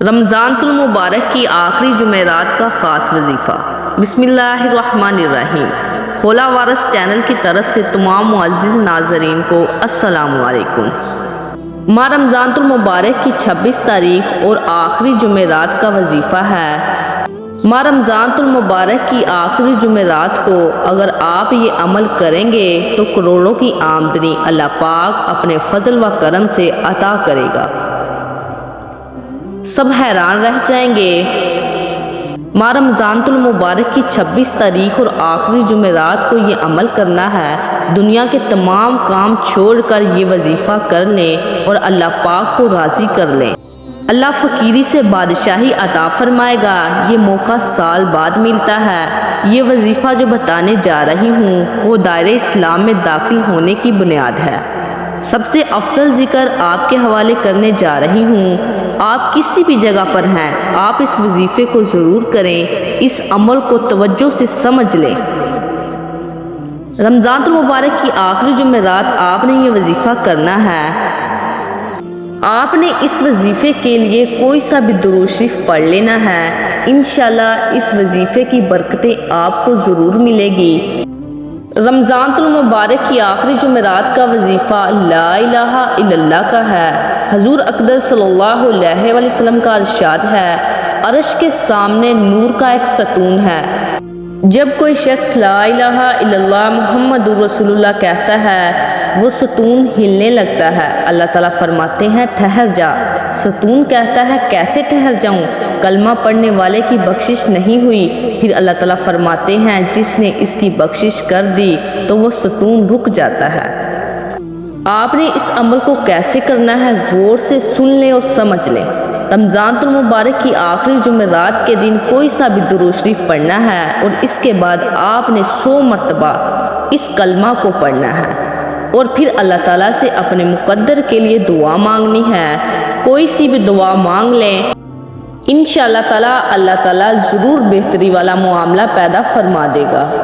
رمضان المبارک کی آخری جمعرات کا خاص وظیفہ۔ بسم اللہ الرحمن الرحیم۔ خلا وارث چینل کی طرف سے تمام معزز ناظرین کو السلام علیکم۔ ماہ رمضان المبارک کی 26 تاریخ اور آخری جمعرات کا وظیفہ ہے۔ ماہ رمضان المبارک کی آخری جمعرات کو اگر آپ یہ عمل کریں گے تو کروڑوں کی آمدنی اللہ پاک اپنے فضل و کرم سے عطا کرے گا۔ سب حیران رہ جائیں گے۔ ماہ رمضان المبارک کی 26 تاریخ اور آخری جمعرات کو یہ عمل کرنا ہے۔ دنیا کے تمام کام چھوڑ کر یہ وظیفہ کر لیں اور اللہ پاک کو راضی کر لیں۔ اللہ فقیری سے بادشاہی عطا فرمائے گا۔ یہ موقع سال بعد ملتا ہے۔ یہ وظیفہ جو بتانے جا رہی ہوں وہ دائرہ اسلام میں داخل ہونے کی بنیاد ہے۔ سب سے افضل ذکر آپ کے حوالے کرنے جا رہی ہوں۔ آپ کسی بھی جگہ پر ہیں، آپ اس وظیفے کو ضرور کریں، اس عمل کو توجہ سے سمجھ لیں۔ رمضان المبارک کی آخری جمعرات آپ نے یہ وظیفہ کرنا ہے۔ آپ نے اس وظیفے کے لیے کوئی سا بھی درود شریف پڑھ لینا ہے۔ انشاءاللہ اس وظیفے کی برکتیں آپ کو ضرور ملے گی۔ رمضان المبارک کی آخری جمعرات کا وظیفہ لا الہ الا اللہ کا ہے۔ حضور اقدس صلی اللہ علیہ وآلہ وسلم کا ارشاد ہے، عرش کے سامنے نور کا ایک ستون ہے۔ جب کوئی شخص لا الہ الا اللہ محمد رسول اللہ کہتا ہے وہ ستون ہلنے لگتا ہے۔ اللہ تعالیٰ فرماتے ہیں ٹھہر جا۔ ستون کہتا ہے کیسے ٹھہر جاؤں؟ کلمہ پڑھنے والے کی بخشش نہیں ہوئی۔ پھر اللہ تعالیٰ فرماتے ہیں جس نے اس کی بخشش کر دی تو وہ ستون رک جاتا ہے۔ آپ نے اس عمل کو کیسے کرنا ہے غور سے سن لیں اور سمجھ لیں۔ رمضان المبارک کی آخری جمعرات کے دن کوئی سا بھی درود شریف پڑھنا ہے اور اس کے بعد آپ نے 100 مرتبہ اس کلمہ کو پڑھنا ہے اور پھر اللہ تعالیٰ سے اپنے مقدر کے لیے دعا مانگنی ہے۔ کوئی سی بھی دعا مانگ لیں، انشاءاللہ تعالیٰ اللہ تعالیٰ ضرور بہتری والا معاملہ پیدا فرما دے گا۔